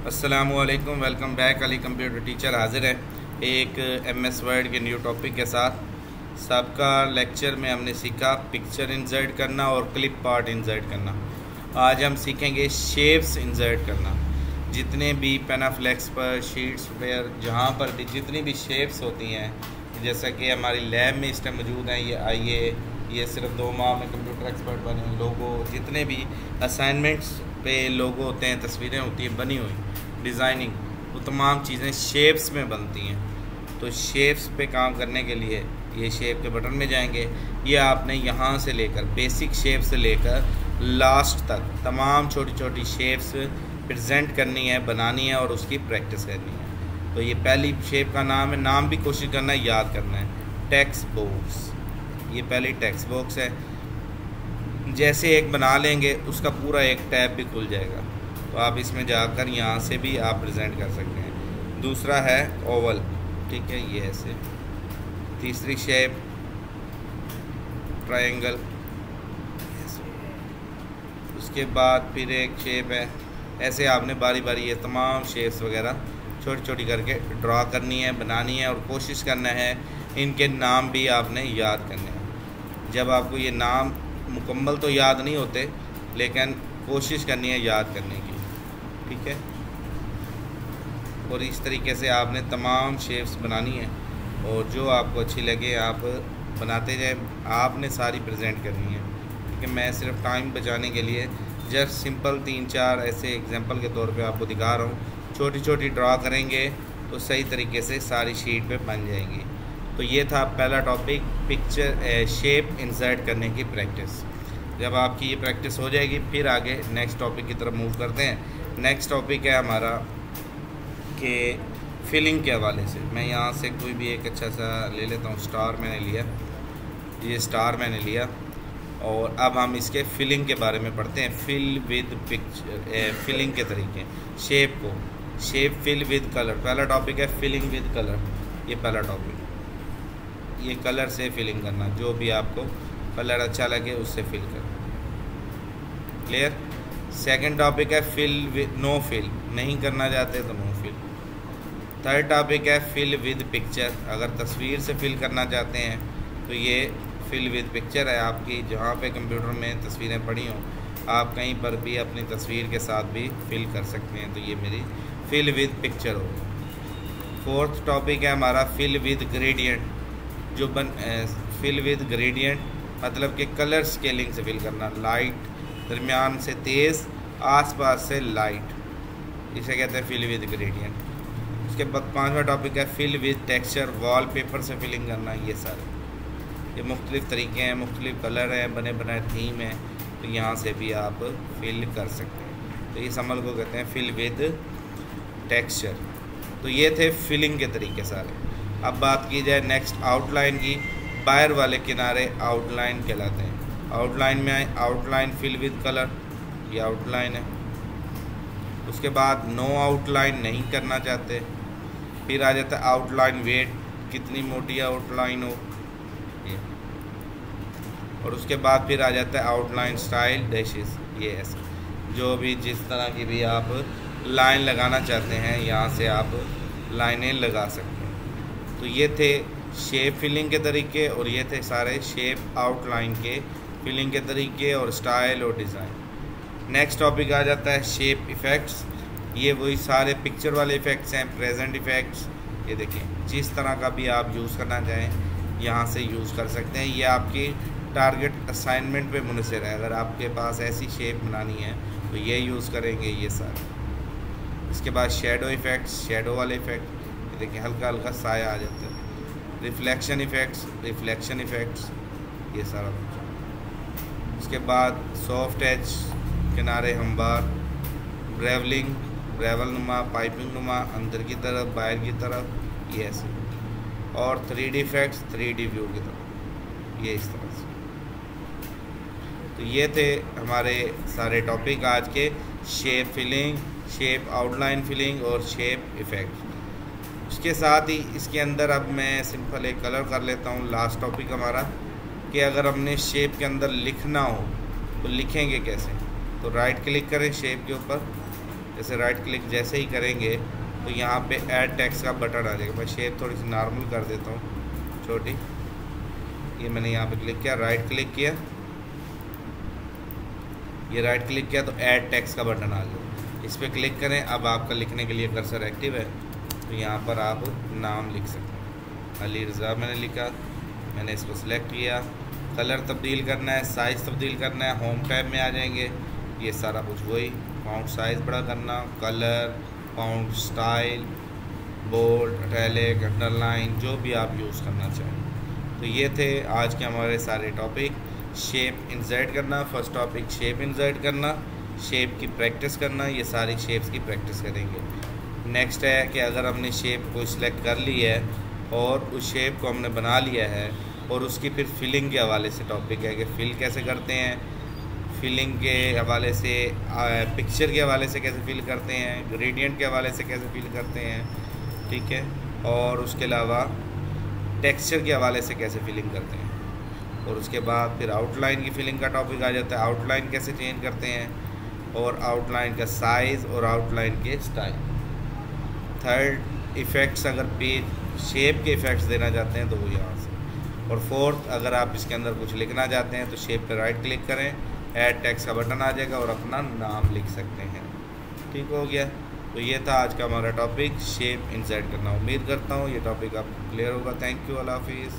अस्सलामुअलैकुम, welcome back. Ali computer teacher हाजिर है एक MS वर्ड के न्यू टॉपिक के साथ। सबका लेक्चर में हमने सीखा पिक्चर इंसर्ट करना और क्लिप पार्ट इंसर्ट करना। आज हम सीखेंगे शेप्स इंसर्ट करना। जितने भी पेनाफ्लेक्स पर, शीट्स पर, जहाँ पर भी जितनी भी शेप्स होती हैं, जैसा कि हमारी लैब में इस टाइम मौजूद हैं, ये आइए, ये सिर्फ 2 माह में कंप्यूटर एक्सपर्ट बने, लोगो, जितने भी असाइनमेंट्स पे लोगो होते हैं, तस्वीरें होती हैं बनी हुई, डिज़ाइनिंग, वो तमाम चीज़ें शेप्स में बनती हैं। तो शेप्स पे काम करने के लिए ये शेप के बटन में जाएंगे। ये आपने यहाँ से लेकर बेसिक शेप से लेकर लास्ट तक तमाम छोटी छोटी शेप्स प्रेजेंट करनी है, बनानी है और उसकी प्रैक्टिस करनी है। तो ये पहली शेप का नाम है, नाम भी कोशिश करना है, याद करना है, टेक्स्ट बॉक्स। ये पहली टेक्स्ट बॉक्स है। जैसे एक बना लेंगे उसका पूरा एक टैब भी खुल जाएगा, तो आप इसमें जाकर यहाँ से भी आप प्रेजेंट कर सकते हैं। दूसरा है ओवल, ठीक है, ये ऐसे। तीसरी शेप ट्रायंगल। उसके बाद फिर एक शेप है, ऐसे आपने बारी बारी ये तमाम शेप्स वगैरह छोटी छोटी करके ड्रा करनी है, बनानी है और कोशिश करना है इनके नाम भी आपने याद करने हैं। जब आपको ये नाम मुकम्मल तो याद नहीं होते, लेकिन कोशिश करनी है याद करने की, ठीक है। और इस तरीके से आपने तमाम शेप्स बनानी है और जो आपको अच्छी लगे आप बनाते जाए। आपने सारी प्रेजेंट करनी है, ठीक है। मैं सिर्फ टाइम बचाने के लिए जस्ट सिंपल 3-4 ऐसे एग्जांपल के तौर पे आपको दिखा रहा हूँ। छोटी छोटी ड्रा करेंगे तो सही तरीके से सारी शीट पे बन जाएंगी। तो ये था पहला टॉपिक, पिक्चर शेप इंसर्ट करने की प्रैक्टिस। जब आपकी ये प्रैक्टिस हो जाएगी फिर आगे नेक्स्ट टॉपिक की तरफ मूव करते हैं। नेक्स्ट टॉपिक है हमारा कि फिलिंग के हवाले से। मैं यहाँ से कोई भी एक अच्छा सा ले लेता हूँ। स्टार मैंने लिया, ये स्टार मैंने लिया और अब हम इसके फिलिंग के बारे में पढ़ते हैं। फिल विद पिक्चर, फिलिंग के तरीके, शेप को शेप फिल विद कलर। पहला टॉपिक है फिलिंग विद कलर। ये पहला टॉपिक, ये कलर से फिलिंग करना, जो भी आपको कलर अच्छा लगे उससे फिल करना। क्लियर। सेकंड टॉपिक है फिल विद नो फिल, नहीं करना चाहते तो नो फिल। थर्ड टॉपिक है फिल विद पिक्चर, अगर तस्वीर से फिल करना चाहते हैं तो ये फिल विद पिक्चर है। आपकी जहाँ पे कंप्यूटर में तस्वीरें पड़ी हों, आप कहीं पर भी अपनी तस्वीर के साथ भी फिल कर सकते हैं। तो ये मेरी फिल विद पिक्चर होगी। फोर्थ टॉपिक है हमारा फिल विद ग्रेडियंट। जो फिल विद ग्रेडियंट मतलब कि कलर स्केलिंग से फिल करना, लाइट दरमियान से तेज़, आसपास से लाइट, इसे कहते हैं फिल विद ग्रेडियंट। उसके बाद पांचवा टॉपिक है फिल विद टेक्सचर, वॉलपेपर से फिलिंग करना। ये सारे ये मुख्तलिफ़ तरीके हैं, मुख्तलिफ़ कलर हैं, बने बनाए थीम है, तो यहाँ से भी आप फिल कर सकते हैं। तो इस अमल को कहते हैं फिल विद टेक्सचर। तो ये थे फिलिंग के तरीके सारे। अब बात की जाए नेक्स्ट आउटलाइन की। बाहर वाले किनारे आउटलाइन कहलाते हैं। आउटलाइन में आए, आउटलाइन फिल विद कलर, ये आउटलाइन है। उसके बाद नो आउटलाइन, नहीं करना चाहते। फिर आ जाता है आउटलाइन वेट, कितनी मोटी आउटलाइन हो ये। और उसके बाद फिर आ जाता है आउटलाइन स्टाइल डैशेस, ये ऐसे जो भी जिस तरह की भी आप लाइन लगाना चाहते हैं यहाँ से आप लाइनें लगा सकते हैं। तो ये थे शेप फिलिंग के तरीके और ये थे सारे शेप आउटलाइन के फिलिंग के तरीके और स्टाइल और डिज़ाइन। नेक्स्ट टॉपिक आ जाता है शेप इफ़ेक्ट्स। ये वही सारे पिक्चर वाले इफ़ेक्ट्स हैं, प्रेजेंट इफ़ेक्ट्स। ये देखें, जिस तरह का भी आप यूज़ करना चाहें यहाँ से यूज़ कर सकते हैं। ये आपकी टारगेट असाइनमेंट पे मुनहसर है। अगर आपके पास ऐसी शेप बनानी है तो ये यूज़ करेंगे ये सारे। इसके बाद शेडो इफ़ेक्ट्स, शेडो वाले इफ़ेक्ट, ये देखिए हल्का हल्का साया आ जाता है। रिफ्लेक्शन इफ़ेक्ट्स, रिफ्लेक्शन इफ़ेक्ट्स, ये सारा कुछ। उसके बाद सॉफ्ट एज, किनारे हमवार, ब्रेवलिंग, ब्रेवल नुमा, पाइपिंग नुमा, अंदर की तरफ बाहर की तरफ, ये ऐसे। और 3D इफ़ेक्ट्स, 3D व्यू की तरफ, ये इस तरह से। तो ये थे हमारे सारे टॉपिक आज के, shape filling, shape outline filling और शेप इफ़ेक्ट। उसके साथ ही इसके अंदर अब मैं सिंपल एक कलर कर लेता हूँ। लास्ट टॉपिक हमारा कि अगर हमने शेप के अंदर लिखना हो तो लिखेंगे कैसे। तो राइट क्लिक करें शेप के ऊपर, जैसे राइट क्लिक जैसे ही करेंगे तो यहाँ पे ऐड टेक्स्ट का बटन आ जाएगा। मैं शेप थोड़ी सी नॉर्मल कर देता हूँ छोटी। ये मैंने यहाँ पे क्लिक किया, राइट क्लिक किया, ये राइट क्लिक किया तो ऐड टेक्स्ट का बटन आ गया। इस पर क्लिक करें। अब आपका लिखने के लिए कर्सर एक्टिव है तो यहाँ पर आप नाम लिख सकते हैं। अली रज़ा मैंने लिखा, मैंने इसको सिलेक्ट किया। कलर तब्दील करना है, साइज़ तब्दील करना है, होम टैब में आ जाएंगे। ये सारा कुछ वही, फाउंट साइज़ बड़ा करना, colour, font style, bold, italic, underline, जो भी आप यूज़ करना चाहें। तो ये थे आज के हमारे सारे टॉपिक। शेप इंसर्ट करना, फर्स्ट टॉपिक शेप इंसर्ट करना, शेप की प्रैक्टिस करना, ये सारी शेप्स की प्रैक्टिस करेंगे। नेक्स्ट है कि अगर हमने शेप को सिलेक्ट कर ली है और उस शेप को हमने बना लिया है और उसकी फिर फिलिंग के हवाले से टॉपिक है कि फिल कैसे करते हैं, फिलिंग के हवाले से, पिक्चर के हवाले से कैसे फिल करते हैं, ग्रेडियंट के हवाले से कैसे फिल करते हैं, ठीक है, और उसके अलावा टेक्सचर के हवाले से कैसे फिलिंग करते हैं। और उसके बाद फिर आउटलाइन की फिलिंग का टॉपिक आ जाता है, आउटलाइन कैसे चेंज करते हैं, और आउटलाइन का साइज़ और आउटलाइन के स्टाइल। थर्ड, इफ़ेक्ट्स, अगर पेज शेप के इफ़ेक्ट्स देना चाहते हैं तो वो यहाँ से। और फोर्थ, अगर आप इसके अंदर कुछ लिखना चाहते हैं तो शेप पे राइट क्लिक करें, ऐड टेक्स्ट का बटन आ जाएगा और अपना नाम लिख सकते हैं। ठीक हो गया। तो ये था आज का हमारा टॉपिक, शेप इंसर्ट करना। उम्मीद करता हूँ ये टॉपिक आपको क्लियर होगा। थैंक यू, अल्लाह हाफिज़।